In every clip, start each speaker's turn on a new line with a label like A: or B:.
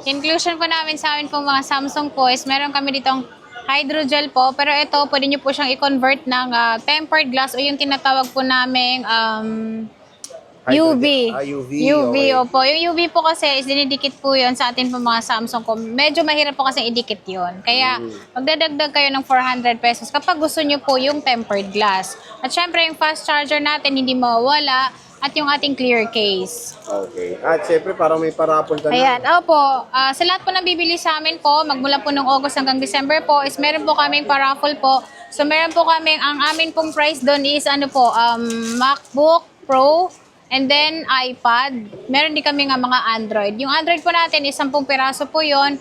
A: Inclusion po namin sa amin po mga Samsung po is meron kami ditong hydrogel po. Pero ito, pwede nyo po siyang i-convert ng tempered glass o yung tinatawag po namin UV.
B: UV.
A: UV,
B: Okay.
A: opo. Yung UV po kasi is dinidikit po yun sa atin po mga Samsung ko. Medyo mahirap po kasi idikit yun. Kaya magdadagdag kayo ng 400 pesos kapag gusto nyo po yung tempered glass. At syempre yung fast charger natin hindi mawawala at yung ating clear case.
B: Okay. At syempre, parang may parapon ka na.
A: Ayan, opo. Sa lahat po na bibili sa amin po, magmula po ng August hanggang December po, is meron po kaming paraffle po. So meron po kaming, ang amin pong price doon is ano po, MacBook Pro, and then iPad. Meron din kami nga mga Android. Yung Android po natin is 10 piraso po yon.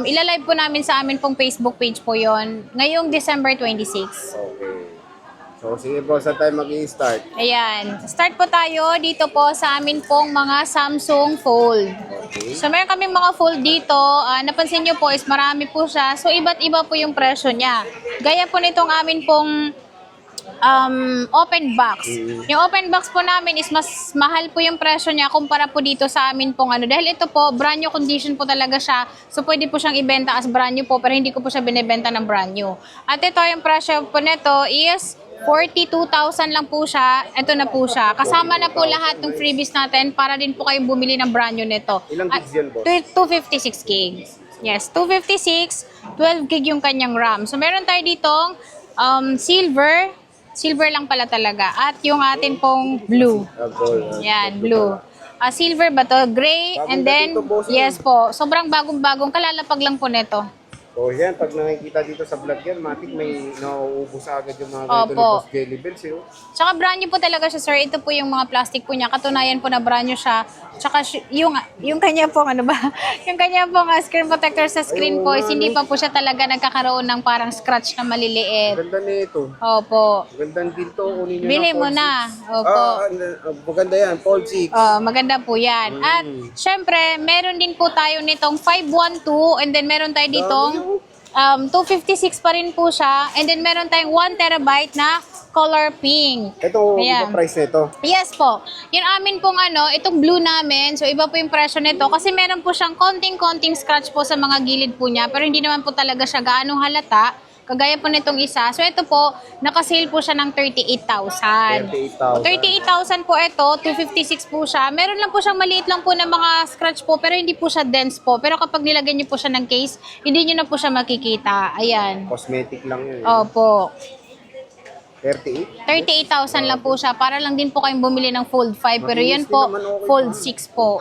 A: Ilalive po namin sa amin pong Facebook page po yon ngayong December 26.
B: Okay. So, sige po, saan tayo mag-i-start?
A: Ayan. Start po tayo dito po sa amin pong mga Samsung Fold.
B: Okay.
A: So, meron kaming mga fold dito. Napansin nyo po is marami po siya. So, iba't iba po yung presyo niya. Gaya po nitong amin pong open box. Yung open box po namin is mas mahal po yung presyo niya kumpara po dito sa amin pong ano. Dahil ito po, brand new condition po talaga siya. So, pwede po siyang ibenta as brand new po, pero hindi ko po siya binibenta ng brand new. At ito, yung presyo po nito is 42,000 lang po siya. Ito na po siya. Kasama na po lahat ng freebies natin para din po kayo bumili ng brand new nito.
B: Ilang gigs yan, boss?
A: 256 gigs. Yes, 256, 12 gig yung kanyang RAM. So, meron tayo ditong silver. Silver lang pala talaga. At yung atin pong blue.
B: Gold.
A: Yan, blue. Silver ba to? Gray. And then, yes po. Sobrang bagong-bagong. Kalalapag lang po nito.
B: So, yan, pag nakikita dito sa vlog yan, matik may nauubos agad yung mga ganito ni
A: Opo.
B: Boss Jelly Bells, eh.
A: Tsaka brand new po talaga siya, sir. Ito po yung mga plastic po niya. Katunayan po na brand new siya. Tsaka yung kanya po, ano ba? Yung kanya po screen protector sa screen po is hindi pa po siya talaga nagkakaroon ng parang scratch na maliliit.
B: Ganda nito.
A: Opo.
B: Gandang ginto. Kunin nyo
A: Bili
B: ng
A: mo
B: Fold
A: na.
B: 6.
A: Opo.
B: Maganda yan. Fold 6.
A: Maganda po yan. At syempre, meron din po tayo nitong 512 and then meron tayo ditong 256 pa rin po siya. And then meron tayong 1 terabyte na color pink.
B: Ito,
A: Ayan.
B: iba price nito.
A: Yes po. Yung amin pong itong blue namin, so iba po yung presyo nito kasi meron po siyang konting-konting scratch po sa mga gilid po niya pero hindi naman po talaga siya gaanong halata. Kagaya po nitong isa. So ito po, nakasale po siya ng 38,000. 38,000 po ito, 256 po siya. Meron lang po siyang maliit lang po na mga scratch po pero hindi po siya dense po. Pero kapag nilagyan niyo po siya ng case, hindi niyo na po siya makikita. Ayan.
B: Cosmetic lang yun.
A: Opo.
B: 38?
A: 38,000 lang po siya. Para lang din po kayong bumili ng Fold 5. Pero yan po, Fold 6 po.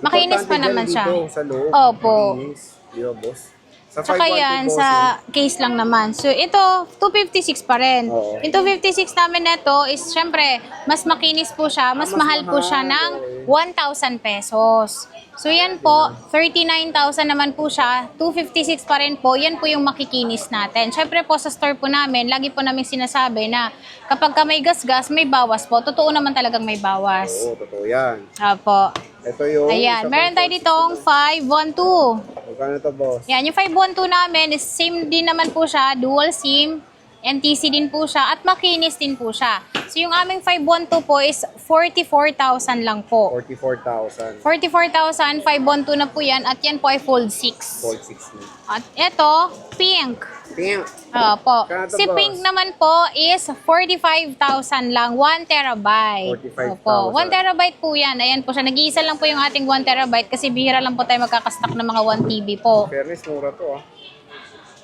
A: Makinis pa naman siya.
B: Dito, sa loob.
A: Opo.
B: Makinis. Di ba, boss? Sa
A: Tsaka
B: 512
A: yan,
B: boss,
A: sa case lang naman. So, ito, 256 pa rin.
B: Oo.
A: Yung 256 namin na ito is, syempre, mas makinis po siya. Mas mahal po siya ng 1,000 pesos. So, yan po, 39,000 naman po siya. 256 pa rin po. Yan po yung makikinis natin. Syempre po, sa store po namin, lagi po namin sinasabi na kapag ka may gasgas, may bawas po. Totoo naman talagang may bawas.
B: Oo, totoo yan.
A: Opo.
B: Ito yung...
A: Ayan,
B: isa
A: meron
B: pang
A: tayo ditong 512.
B: Magkano to, boss?
A: Yan, yung 512 namin is same din naman po siya, dual SIM, NTC din po siya, at makinis din po siya. So yung aming 512 po is 44,000 lang po.
B: 44,000.
A: 44,000, 512 na po yan, at yan po ay Fold 6.
B: Fold 6 na.
A: At ito, pink.
B: Pink.
A: Po.
B: Kano to,
A: Si
B: boss?
A: pink naman po is 45,000 lang, 1 terabyte.
B: 45,000.
A: Opo, 1 terabyte po yan. Ayan po siya. Nag-iisa lang po yung ating 1 terabyte kasi bihira lang po tayo magkakastock ng mga 1 TB po.
B: Fairness, mura to, ah.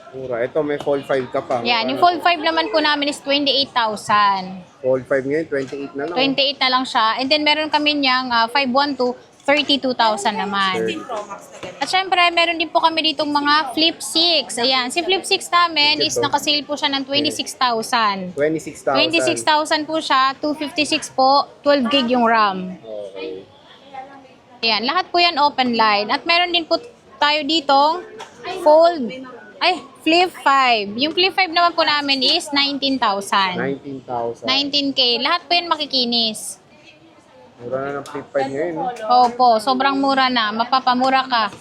B: Mura. Ito, may Fold 5 ka pa.
A: Yan, yung Fold 5 naman po namin is 28,000.
B: Fold 5 ngayon, 28 na lang.
A: 28 na lang siya. And then meron kami niyang 512, 32,000 naman. At syempre, meron din po kami ditong mga Flip 6. Ayan, si Flip 6 namin is nakasale po siya ng 26,000.
B: 26,000.
A: 26,000 po siya, 256 po, 12 gig yung RAM.
B: Okay.
A: Ayan, lahat po yan open line. At meron din po tayo ditong Flip 5. Yung Flip 5 naman po namin is 19,000.
B: 19,000.
A: 19K. Lahat po yan makikinis.
B: Mura na ng Flip 5 ngayon. No?
A: Opo, sobrang mura na. Mapapamura ka.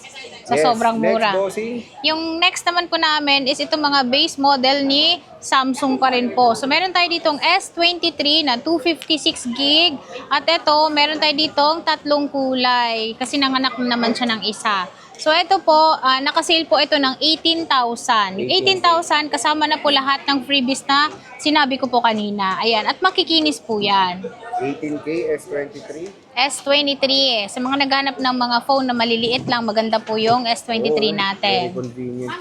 A: Sa sobrang mura.
B: Next, bossing.
A: Yung next naman po namin is itong mga base model ni Samsung pa rin po. So, meron tayo ditong S23 na 256 gig. At ito, meron tayo ditong tatlong kulay. Kasi nanganak naman siya ng isa. So, ito po, nakasale po ito ng 18,000. Yung 18,000, kasama na po lahat ng freebies na sinabi ko po kanina. Ayan, at makikinis po yan.
B: 18K, S23.
A: S23 eh. Sa mga naghanap ng mga phone na maliliit lang, maganda po yung S23 natin.
B: Very convenient.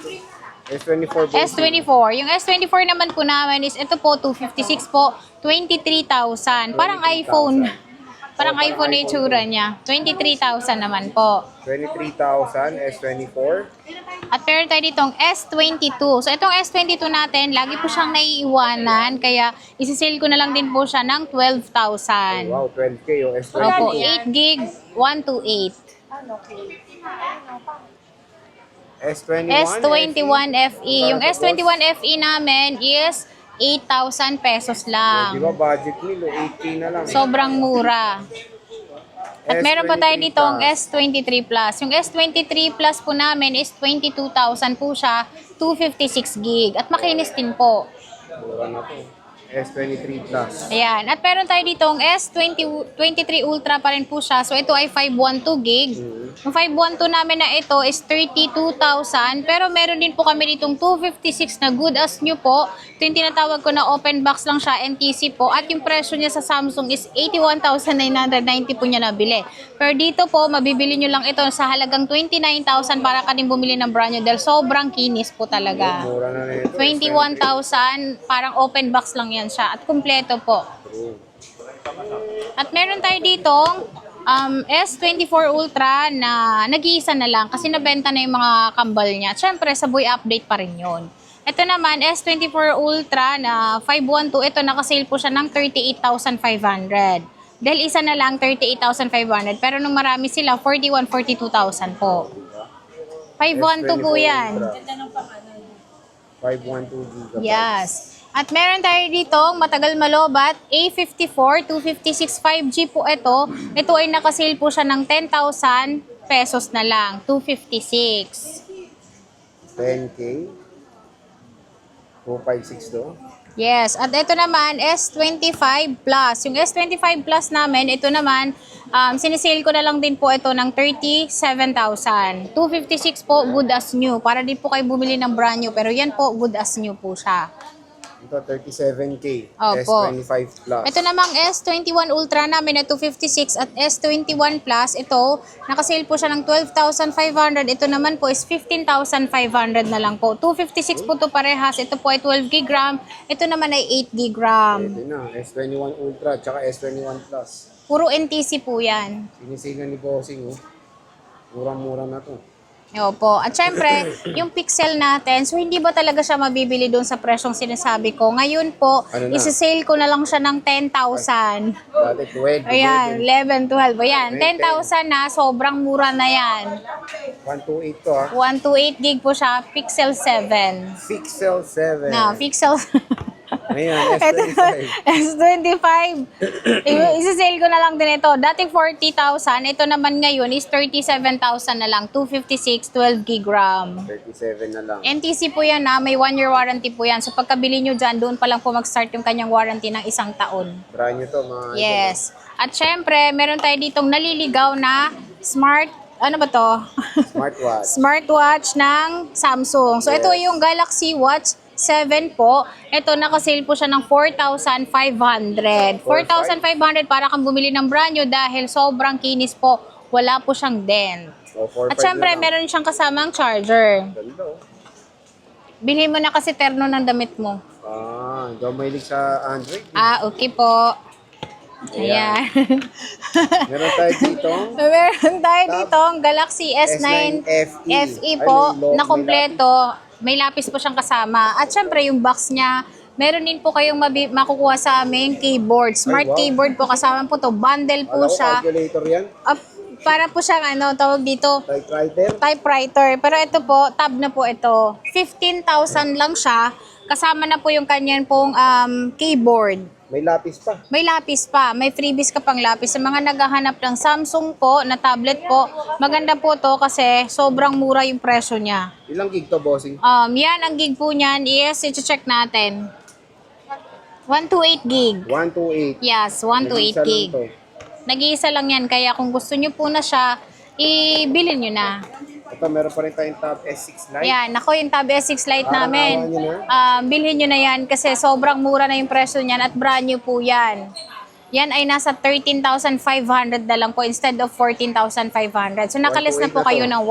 B: S24, bossing.
A: S24. Yung S24 naman po namin is ito po, 256 po, 23,000. Parang iPhone. Parang iPhone na itsura niya. 23,000 naman po.
B: 23,000, S24.
A: At meron tayo ditong S22. So, itong S22 natin, lagi po siyang naiiwanan. Kaya, isisale ko na lang din po siya ng 12,000.
B: Wow, 12K yung S24.
A: Opo, 8 gig, 128.
B: S21.
A: S21 FE. Yung S21 FE namin is 8,000 pesos
B: Di
A: lang.
B: ba budget nilo, 8K na lang.
A: Sobrang mura. At meron pa tayo
B: S23
A: ditong
B: plus.
A: S23 Plus. Yung S23 Plus po namin is 22,000 po siya, 256 gig. At makinis din po.
B: Mura na to. S23 Plus.
A: Ayan. At meron tayo ditong S23 Ultra pa rin po siya. So, ito ay 512 gig. Yung 512 namin na ito is 32,000. Pero meron din po kami ditong 256 na good as new po. Ito yung tinatawag ko na open box lang siya, NTC po. At yung presyo niya sa Samsung is 81,990 po niya nabili. Pero dito po, mabibili nyo lang ito sa halagang 29,000 para ka din bumili ng brand new dahil sobrang kinis po talaga.
B: Mura na nito.
A: 21,000, parang open box lang yan siya. At kumpleto po.
B: True.
A: At meron tayo ditong S24 Ultra na nag-iisa na lang kasi nabenta na yung mga kambal niya. At syempre, sa buy update pa rin yun. Ito naman, S24 Ultra na 512. Ito, nakasale po siya ng 38,500. Dahil isa na lang, 38,500. Pero nung marami sila, 42,000 po. 512 po yan.
B: 512 GB.
A: Yes. At meron tayo dito, matagal malobat, A54, 256 5G po ito. Ito ay nakasale po siya ng 10,000 pesos na lang, 256.
B: 10K. 256 to.
A: Yes. At ito naman, S25 Plus. Yung S25 Plus namin, ito naman, sinisale ko na lang din po ito ng 37,000. 256 po, good as new. Para din po kayo bumili ng brand new. Pero yan po, good as new po siya.
B: Ito 37K.
A: Opo.
B: S25 Plus.
A: Ito namang S21 Ultra namin na 256 at S21 Plus, ito, nakasale po siya ng 12,500. Ito naman po is 15,500 na lang po. 256 po to parehas. Ito po ay 12 gig RAM. Ito naman ay 8 gig RAM.
B: Ito na, S21 Ultra tsaka S21 Plus.
A: Puro NTC po yan.
B: Sinisig na ni Bossing, oh. Murang-mura na to.
A: Opo. At syempre, yung Pixel natin, so hindi ba talaga siya mabibili doon sa presyong sinasabi ko? Ngayon po,
B: Ano na?
A: isi-sale ko na lang siya ng 10,000.
B: Dati 12.
A: Ayan, 11, 12. Ayan, 10,000 na, sobrang mura na yan.
B: 128 to, ha.
A: 128 gig po siya, Pixel 7.
B: Pixel 7.
A: Na, Pixel
B: Ayan,
A: Ito,
B: S25.
A: S25. Isisale ko na lang din ito. Dati 40,000. Ito naman ngayon is 37,000 na lang. 256, 12 gig RAM.
B: 37 na lang.
A: NTC po yan na. May 1-year warranty po yan. So pagkabili nyo dyan, doon pa lang po mag-start yung kanyang warranty ng 1 taon.
B: Brand nyo to, mga
A: Yes. At syempre, meron tayo ditong naliligaw na smart, ano ba to?
B: smartwatch.
A: Smartwatch ng Samsung. So, ito
B: Yes.
A: yung Galaxy Watch 7 po. Ito, nakasale po siya ng 4,500. 4,500 para kang bumili ng brand new dahil sobrang kinis po. Wala po siyang dent.
B: O, 4.5
A: At syempre,
B: na lang.
A: meron siyang kasamang charger.
B: Ganda, oh.
A: Bilhin mo na kasi terno ng damit mo.
B: Hindi ako mahilig sa Android.
A: Ah, okay po. Ayan.
B: Meron tayo dito.
A: Meron tayo dito ang Galaxy S9
B: FE.
A: FE po
B: Ay, may
A: na kompleto. May lapis po siyang kasama. At syempre yung box niya, meron din po kayong makukuha sa aming keyboard. Smart
B: Ay, wow.
A: keyboard po, kasama po to. Bundle po
B: Alam ko,
A: siya.
B: calculator yan.
A: Para po siyang tawag dito,
B: Typewriter.
A: typewriter. Pero ito po, tab na po ito. 15,000 lang siya. Kasama na po yung kanyan pong keyboard.
B: May lapis pa.
A: May lapis pa, may freebies ka pang lapis. Sa mga naghahanap ng Samsung po na tablet po, maganda po to kasi sobrang mura yung presyo niya.
B: Ilang gig to, bossing?
A: Yan, ang gig po niyan is, i-check natin. 128 gig.
B: 128.
A: Yes, 128 gig. Nag-iisa lang yan, kaya kung gusto nyo po na siya, ibilin nyo na.
B: Ito, meron pa rin tayong Tab S6 Lite.
A: Yan, ako yung Tab S6 Lite
B: Parang
A: namin.
B: awa nyo
A: Bilhin nyo na yan kasi sobrang mura na yung presyo niyan at brand new po yan. Yan ay nasa 13,500 na lang po instead of 14,500. So nakalis na po
B: 128 na
A: kayo
B: to.
A: ng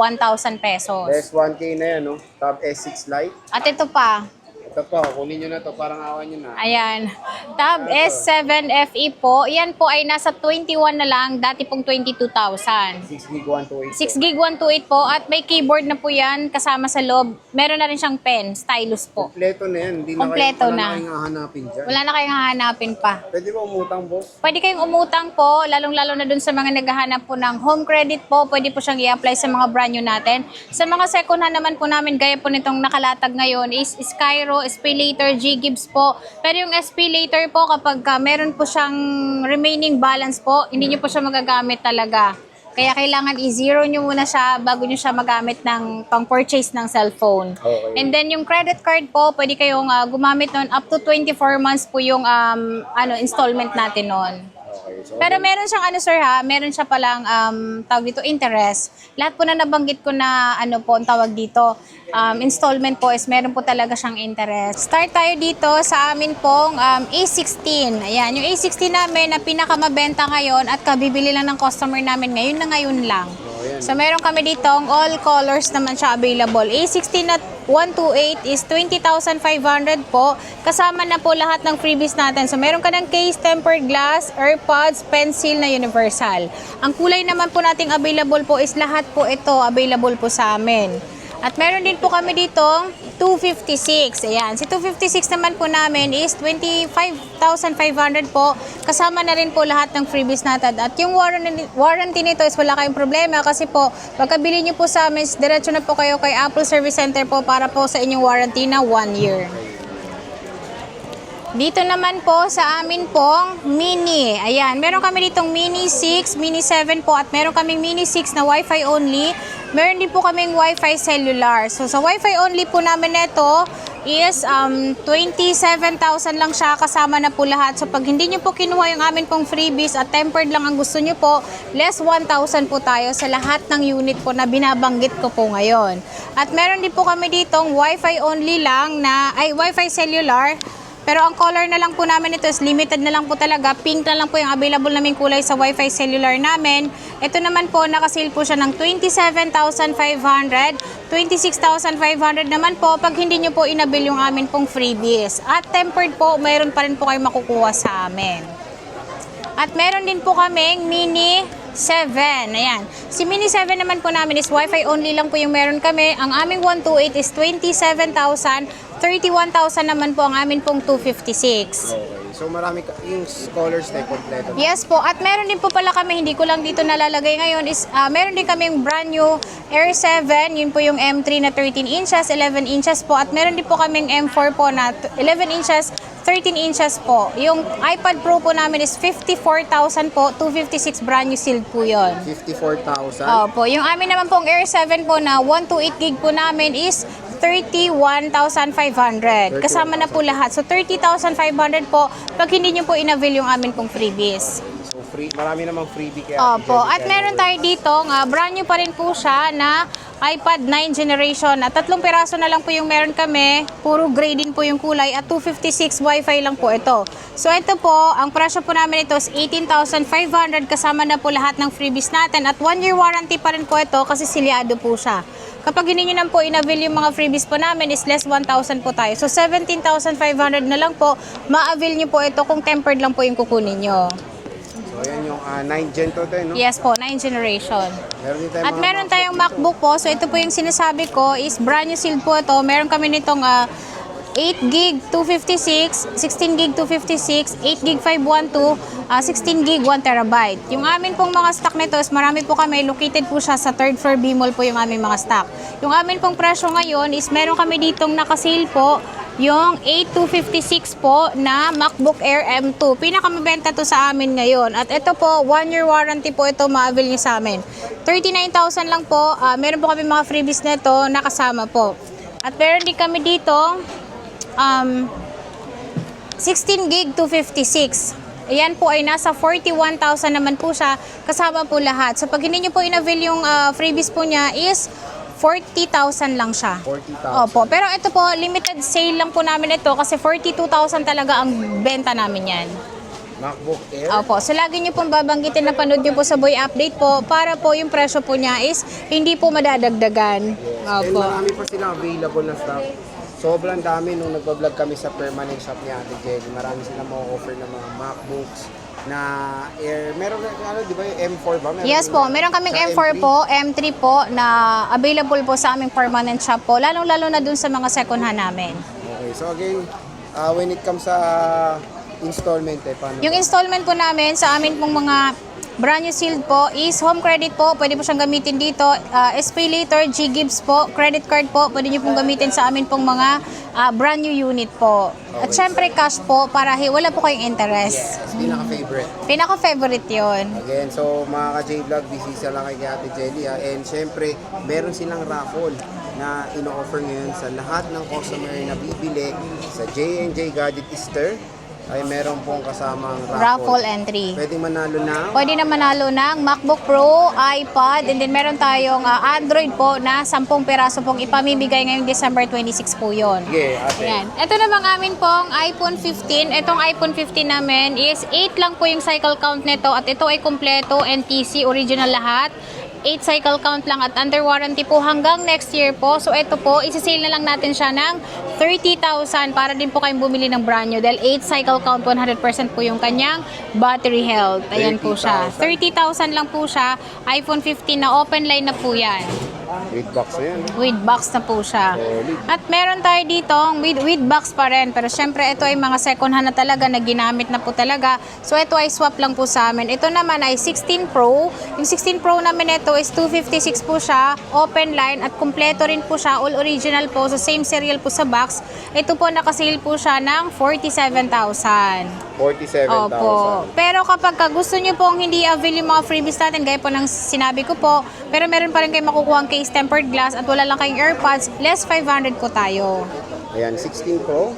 A: 1,000 pesos.
B: Less 1K na yan, no? Tab S6 Lite.
A: At ito pa,
B: Ito po, kunin nyo na to. Parang awa nyo na.
A: ayan, Tab S7 FE po. Yan po ay nasa 21 na lang, dati pong 22,000.
B: 6 gig 128.
A: 6 gig 128 po at may keyboard na po yan kasama sa loob. Meron na rin siyang pen, stylus po.
B: Kompleto na yan. Hindi
A: Kompleto
B: na
A: na.
B: kayong hahanapin dyan.
A: Wala na kayong hahanapin pa.
B: Pwede ba umutang, boss?
A: Pwede kayong umutang po, lalong-lalo na dun sa mga naghahanap po ng home credit po. Pwede po siyang i-apply sa mga brand new natin. Sa mga second hand naman po namin, gaya po nitong nakalatag ngayon is Skyro, SPayLater, G-Gibbs po. Pero yung SPayLater po, kapag meron po siyang remaining balance po, hindi nyo po siya magagamit talaga. Kaya kailangan i-zero nyo muna siya bago nyo siya magamit ng pang-purchase ng cellphone.
B: Okay.
A: And then yung credit card po, pwede kayong gumamit nun up to 24 months po yung installment natin nun.
B: Okay. So,
A: Pero meron siyang sir ha, meron siya palang tawag dito interest. Lahat po na nabanggit ko na po ang tawag dito, installment po is meron po talaga siyang interest. Start tayo dito sa amin pong A16. Ayan, yung A16 namin na pinakamabenta ngayon at kabibili lang ng customer namin ngayon na ngayon lang.
B: ayan.
A: So meron kami dito all colors naman siya available. A16 at 128 is 20,500 po. Kasama na po lahat ng freebies natin. So meron ka ng case, tempered glass, AirPods, pencil na universal. Ang kulay naman po nating available po is lahat po ito available po sa amin. At meron din po kami ditong 256. Ayan, si 256 naman po namin is 25,500 po. Kasama na rin po lahat ng freebies natin. At yung warranty nito is wala kayong problema kasi po pagkabili nyo po sa amin, diretso na po kayo kay Apple Service Center po para po sa inyong warranty na 1 year. Dito naman po sa amin pong Mini. Ayan, meron kami ditong Mini 6, Mini 7 po at meron kaming Mini 6 na Wi-Fi only. Meron din po kaming Wi-Fi cellular. So sa Wi-Fi only po namin ito is 27,000 lang siya kasama na po lahat. So pag hindi nyo po kinuha yung amin pong freebies at tempered lang ang gusto nyo po, less 1,000 po tayo sa lahat ng unit po na binabanggit ko po ngayon. At meron din po kami ditong Wi-Fi only lang na, Wi-Fi cellular. Pero ang color na lang po namin ito is limited na lang po talaga. Pink na lang po yung available naming kulay sa Wi-Fi cellular namin. Ito naman po, nakasale po siya ng 27,500. 26,500 naman po pag hindi nyo po inabil yung amin pong freebies. At tempered po, mayroon pa rin po kayo makukuha sa amin. At meron din po kaming Mini 7. Ayan. Si Mini 7 naman po namin is Wi-Fi only lang po yung meron kami. Ang aming 128 is 27,000. 31,000 naman po ang amin pong 256.
B: Okay. So marami yung colors na kompleto.
A: Yes po. At meron din po pala kami, hindi ko lang dito nalalagay ngayon, is meron din kaming brand new Air 7. Yun po yung M3 na 13 inches, 11 inches po. At meron din po kaming M4 po na 11 inches, 13 inches po. Yung iPad Pro po namin is 54,000 po, 256 brand new sealed po yun.
B: 54,000.
A: Opo. Yung amin naman pong Air 7 po na 128 gig po namin is 31,500. Kasama na po lahat. So 30,500 po pag hindi nyo po in-avail yung amin pong freebies.
B: So free, marami namang freebie kaya.
A: Opo. At meron tayo dito, brand new pa rin po siya na iPad 9 generation. At 3 piraso na lang po yung meron kami. Puro gray din po yung kulay. At 256 Wi-Fi lang po ito. So ito po, ang presyo po namin ito is 18,500 kasama na po lahat ng freebies natin. At 1 year warranty pa rin po ito kasi silyado po siya. Kapag hindi nyo lang po in-avail yung mga freebies po namin is less 1,000 po tayo. So 17,500 na lang po, ma-avail nyo po ito kung tempered lang po yung kukunin nyo.
B: So ayan yung 9 Gen to din, no?
A: Yes po, 9 generation.
B: Meron din tayong
A: At
B: mga
A: meron tayong MacBook po. So ito po yung sinasabi ko is brand new sealed po ito. Meron kami nitong 8 gig 256, 16 gig 256, 8 gig 512, 16 gig 1 terabyte. Yung amin pong mga stock nito is marami po kami. Located po siya sa 3rd floor B-Mall po yung aming mga stock. Yung amin pong presyo ngayon is meron kami ditong nakasale po yung A256 po na MacBook Air M2. Pinakamabenta to sa amin ngayon. At ito po, 1-year warranty po ito ma-avail nyo sa amin. 39,000 lang po. Meron po kami mga freebies na ito nakasama po. At meron din kami dito 16 gig 256. Ayan po ay nasa 41,000 naman po siya, kasama po lahat. So pag hindi nyo po in-avail yung freebies po niya is 40,000 lang siya.
B: 40,000.
A: Opo, pero ito po, limited sale lang po namin ito kasi 42,000 talaga ang benta namin yan.
B: MacBook Air.
A: Opo, so lagi nyo pong babanggitin na panood nyo po sa Boy Update po para po yung presyo po niya is hindi po madadagdagan.
B: And
A: Opo.
B: marami pa silang available na stock. Sobrang dami nung nagbablog kami sa permanent shop ni Ate Jelly. Marami silang offer ng mga MacBooks na Air. Meron ano, di ba yung M4 ba?
A: Yes po, meron kaming
B: sa
A: M4 po, M3 po na available po sa aming permanent shop po, lalong-lalo na dun sa mga second hand namin.
B: Okay, so again, when it comes sa installment, paano?
A: Yung installment po namin sa amin pong mga brand new sealed po is home credit po, pwede po siyang gamitin dito. SP Later, G-Gibbs po, credit card po, pwede nyo pong gamitin sa amin pong mga brand new unit po. At syempre cash po para wala po kayong interest.
B: Yes, pinaka-favorite.
A: Pinaka-favorite yun.
B: Again, so mga ka-J-Vlog, bisisa lang kay Ate Jelly. And syempre, meron silang raffle na ino-offer ngayon sa lahat ng customer na bibili sa J&J Gadget Easter. Ay meron pong kasamang
A: Raffle entry.
B: Pwedeng manalo na.
A: Pwede na manalo ng MacBook Pro, iPad, and then meron tayong Android po na 10 piraso pong ipamimigay ngayong December 26 po yun.
B: Sige, ate.
A: Ayan. Ito namang amin pong iPhone 15. Itong iPhone 15 namin is 8 lang po yung cycle count nito at ito ay kumpleto, NTC, original lahat. 8 cycle count lang at under warranty po hanggang next year po. So ito po, isi-sale na lang natin siya ng 30,000 para din po kayong bumili ng brand new dahil 8 cycle count, 100% po yung kanyang battery health. Ayan po siya. 30,000 lang po siya. iPhone 15 na open line na po yan.
B: With box na yan.
A: With box na po siya. At meron tayo dito with box pa rin. Pero syempre ito ay mga second hand na talaga na ginamit na po talaga. So ito ay swap lang po sa amin. Ito naman ay 16 Pro. Yung 16 Pro namin ito is 256 po siya. Open line at kumpleto rin po siya. All original po. So same serial po sa box. Ito po nakasale po siya ng 47,000.
B: 47,000.
A: Opo. Pero kapag gusto nyo pong hindi avail yung mga freebies natin, gaya po ng sinabi ko po, pero meron pa rin kayo makukuha ang case tempered glass at wala lang kayong AirPods, less 500 po tayo.
B: Ayan, 16 Pro.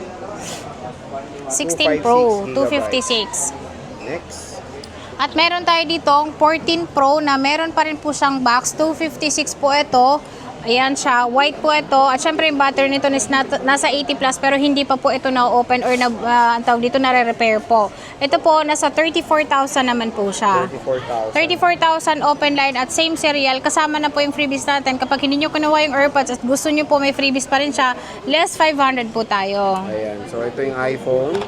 A: 16 Pro,
B: 256
A: 256.
B: Next.
A: At meron tayo ditong 14 Pro na meron pa rin po siyang box, 256 po ito. Ayan siya, white po ito. At syempre yung battery nito is nasa 80 plus pero hindi pa po ito na-open or ang tawag dito na-repair po. Ito po, nasa 34,000 naman po siya.
B: 34,000.
A: 34,000 open line at same serial. Kasama na po yung freebies natin. Kapag hindi nyo kinuha yung AirPods at gusto nyo po may freebies pa rin siya, less 500 po tayo.
B: Ayan, so ito yung iPhone.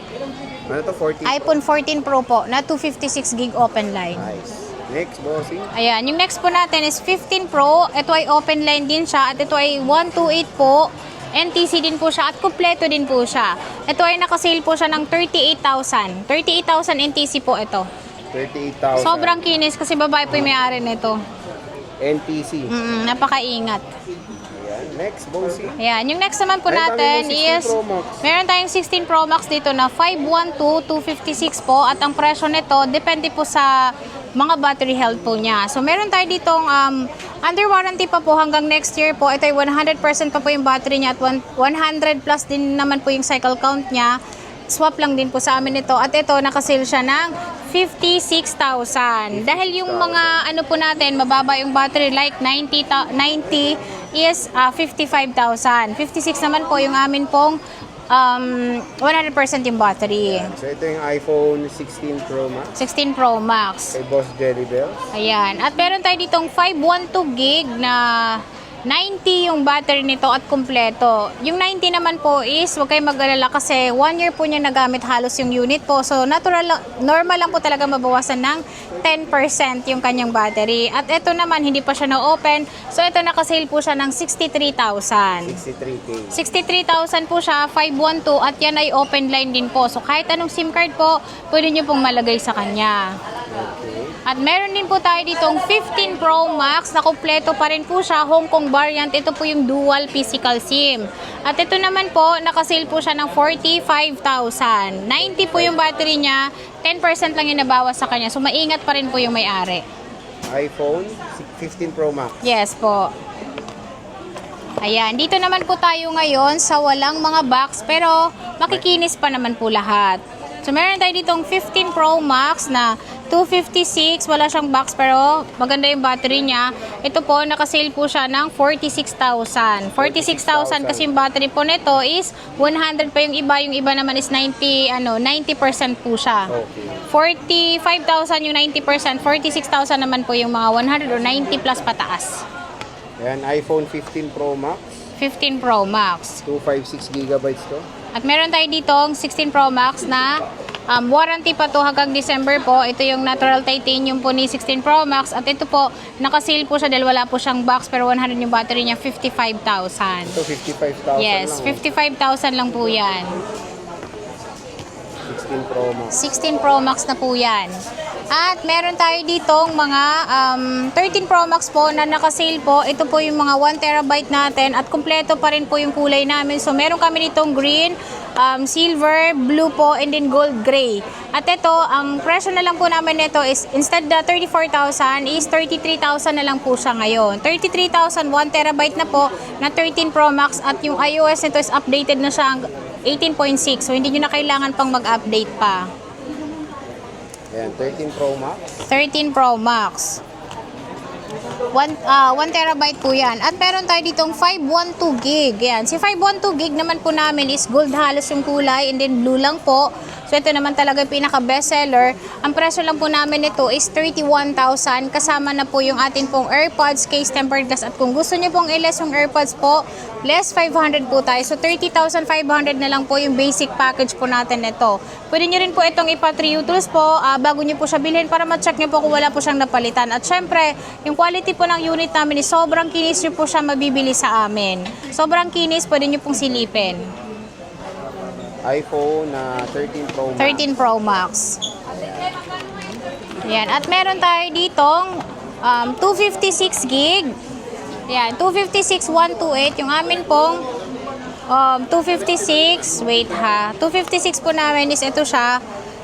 B: Ano to, 14?
A: iPhone 14 Pro po na 256 gig open line.
B: Nice. Next, bossing.
A: Ayan, yung next po natin is 15 Pro. Ito ay open line din siya at ito ay 128 po. NTC din po siya at kumpleto din po siya. Ito ay nakasale po siya ng 38,000. 38,000 NTC po ito.
B: 38,000.
A: Sobrang kinis kasi babae po yung may-ari nito.
B: NTC.
A: Napakaingat.
B: Ayan, next, bossing.
A: Ayan, yung next naman po
B: Meron
A: natin
B: tayong 16
A: is
B: Pro Max.
A: meron tayong 16 Pro Max dito na 512,256 po at ang presyo nito depende po sa mga battery health po niya. So meron tayo ditong under warranty pa po hanggang next year po. Ito ay 100% pa po yung battery niya at 100 plus din naman po yung cycle count niya. Swap lang din po sa amin ito. At ito, nakasale siya ng 56,000. Dahil yung mga ano po natin, mababa yung battery like 90 is 55,000. 56 naman po yung amin pong 100% yung battery.
B: So ito yung iPhone 16 Pro Max.
A: 16 Pro Max.
B: Kay Boss Jelly Bells.
A: Ayan. At meron tayo ditong 512 gig na 90 yung battery nito at kumpleto. Yung 90 naman po is, huwag kayong mag-alala kasi 1 year po niya nagamit halos yung unit po. So, normal lang po talaga mabawasan ng 10% yung kanyang battery. At ito naman, hindi pa siya na-open. So, ito nakasale po siya ng 63,000.
B: 63K.
A: 63,000 po siya, 512 at yan ay open line din po. So, kahit anong SIM card po, pwede nyo pong malagay sa kanya.
B: Okay.
A: At meron din po tayo ditong 15 Pro Max na kumpleto pa rin po siya, Hong Kong variant. Ito po yung dual physical SIM. At ito naman po, nakasale po siya ng 45,000. 90 po yung battery niya, 10% lang yung nabawas sa kanya. So maingat pa rin po yung may-ari.
B: iPhone 15 Pro Max.
A: Yes po. Ayan, dito naman po tayo ngayon sa walang mga box pero makikinis pa naman po lahat. So meron tayo ditong 15 Pro Max na 256, wala siyang box pero maganda yung battery niya. Ito po, nakasale po siya ng 46,000. 46,000 kasi yung battery po nito is 100 pa yung iba naman is 90% po siya.
B: Okay.
A: 45,000 yung 90%, 46,000 naman po yung mga 100 or 90 plus pataas.
B: Ayan, iPhone 15 Pro Max.
A: 15 Pro Max.
B: 256 gigabytes to.
A: At meron tayo ditong 16 Pro Max na warranty pa to hanggang December po. Ito yung natural titanium po ni 16 Pro Max. At ito po, nakasale po siya dahil wala po siyang box pero 100 yung battery niya, 55,000.
B: Ito 55,000
A: Yes,
B: lang.
A: 55,000 lang po yan.
B: 16 Pro Max.
A: 16 Pro Max na po yan. At meron tayo ditong mga 13 Pro Max po na nakasale po. Ito po yung mga 1 terabyte natin at kumpleto pa rin po yung kulay namin. So meron kami ditong green, silver, blue po, and then gold gray. At ito, ang presyo na lang po namin nito is instead na 34,000 is 33,000 na lang po siya ngayon. 33,000, 1 terabyte na po na 13 Pro Max at yung iOS nito is updated na siya 18.6. So hindi nyo na kailangan pang mag-update pa.
B: Ayan, 13 Pro Max.
A: 13 Pro Max. 1 terabyte po yan. At meron tayo ditong 512 gig. Yan. Si 512 gig naman po namin is gold halos yung kulay and then blue lang po. So ito naman talaga yung pinaka best seller. Ang presyo lang po namin ito is 31,000 kasama na po yung atin pong AirPods, case, tempered glass. At kung gusto niyo pong i-less yung AirPods po, less 500 po tayo. So 30,500 na lang po yung basic package po natin ito. Pwede nyo rin po itong ipa-3 tools po bago nyo po siya bilhin para ma-check nyo po kung wala po siyang napalitan. At syempre, yung quality po ng unit namin is sobrang kinis nyo po siya mabibili sa amin. Sobrang kinis, pwede nyo pong silipin.
B: iPhone 13 Pro Max.
A: 13 Pro Max. Yan. At meron tayo ditong 256 gig. Yan. 256, 128. Yung amin pong 256. Wait ha. 256 po namin is ito siya.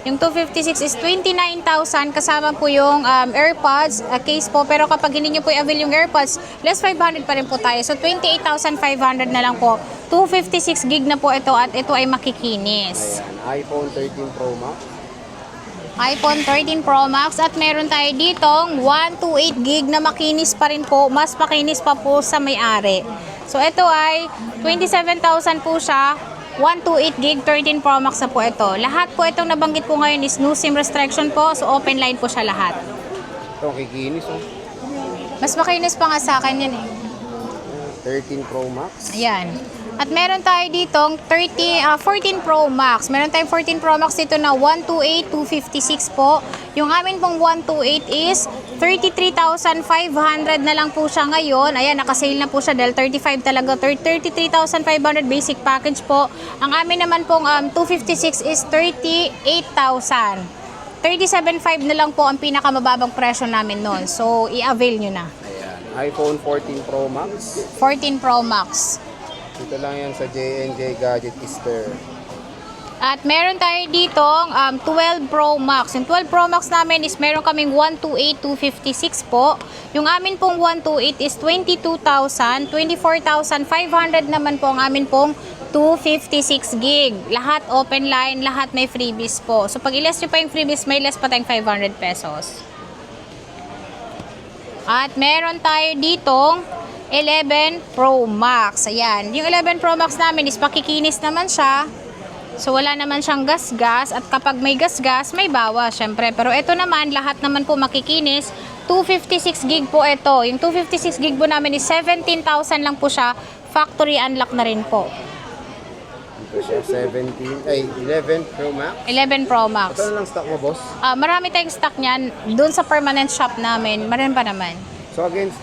A: Yung 256 is 29,000 kasama po yung AirPods case po. Pero kapag hindi nyo po i-avail yung AirPods, less 500 pa rin po tayo. So 28,500 na lang po. 256 gig na po ito at ito ay makikinis.
B: Ayan, iPhone 13 Pro Max.
A: iPhone 13 Pro Max at meron tayo ditong 128 gig na makinis pa rin po. Mas makinis pa po sa may-ari. So ito ay 27,000 po siya. 128 gig 13 Pro Max na po ito. Lahat po itong nabanggit ko ngayon is no SIM restriction po. So open line po siya lahat.
B: Ito, kikinis oh.
A: Mas makinis pa nga sa akin yan eh.
B: 13 Pro Max.
A: Ayan. At meron tayo ditong 14 Pro Max. Meron tayong 14 Pro Max dito na 128, 256 po. Yung amin pong 128 is 33,500 na lang po siya ngayon. Ayan, nakasale na po siya dahil 35 talaga. 33,500 basic package po. Ang amin naman pong 256 is 38,000. 37,500 na lang po ang pinakamababang presyo namin noon. So, i-avail nyo na.
B: Ayan, iPhone 14 Pro Max.
A: 14 Pro Max.
B: Dito lang yan sa J&J Gadget Easter.
A: At meron tayo ditong 12 Pro Max. Yung 12 Pro Max namin is meron kaming 128, 256 po. Yung amin pong 128 is 22,000. 24,500 naman po ang amin pong 256 gig. Lahat open line, lahat may freebies po. So pag i-less nyo pa yung freebies, may less pa tayong 500 pesos. At meron tayo ditong 11 Pro Max. Ayan. Yung 11 Pro Max namin is pakikinis naman siya. So, wala naman siyang gas-gas. At kapag may gas-gas, may bawas, syempre. Pero ito naman, lahat naman po makikinis. 256 gig po ito. Yung 256 gig po namin is 17,000 lang po siya. Factory unlock na rin po.
B: Dito siya, 11 Pro Max.
A: 11 Pro Max.
B: Ito na lang stock mo, boss.
A: Marami tayong stock niyan. Doon sa permanent shop namin, meron pa naman.
B: So again,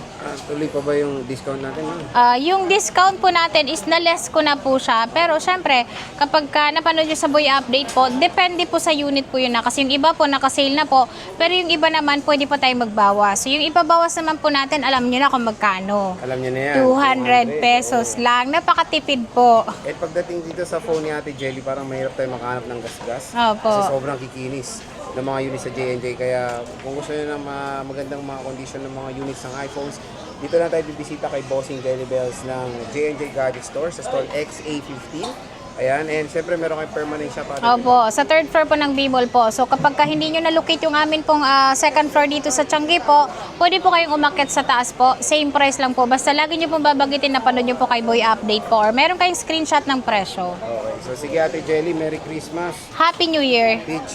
B: Tuloy pa ba yung discount natin? Ma'am?
A: Yung discount po natin is na-less ko na po siya. Pero syempre, kapag napanood nyo sa Boy Update po, depende po sa unit po yun na. Kasi yung iba po nakasale na po, pero yung iba naman pwede po tayo magbawas. So yung ibabawas naman po natin, alam nyo na kung magkano.
B: Alam niyo na yan.
A: 200 pesos lang. Napakatipid po.
B: At pagdating dito sa phone ni Ate Jelly, parang mahirap tayo makahanap ng gasgas.
A: Opo.
B: Kasi sobrang kikinis ng mga units sa J&J. Kaya kung gusto nyo ng magandang mga condition ng mga units ng iPhones, dito na tayo bibisita kay Bossing Jelly Bells ng J&J Gadget Store sa stall XA15. Ayan, and syempre meron kayong permanent shop.
A: Opo, sa third floor po ng Bimol po. So kapag hindi nyo na-locate yung amin pong second floor dito sa Changi po, pwede po kayong umakyat sa taas po. Same price lang po. Basta lagi nyo pong babagitin na panood nyo po kay Boy Update po. Or meron kayong screenshot ng presyo.
B: Okay, so sige Ate Jelly, Merry Christmas.
A: Happy New Year!
B: Peach.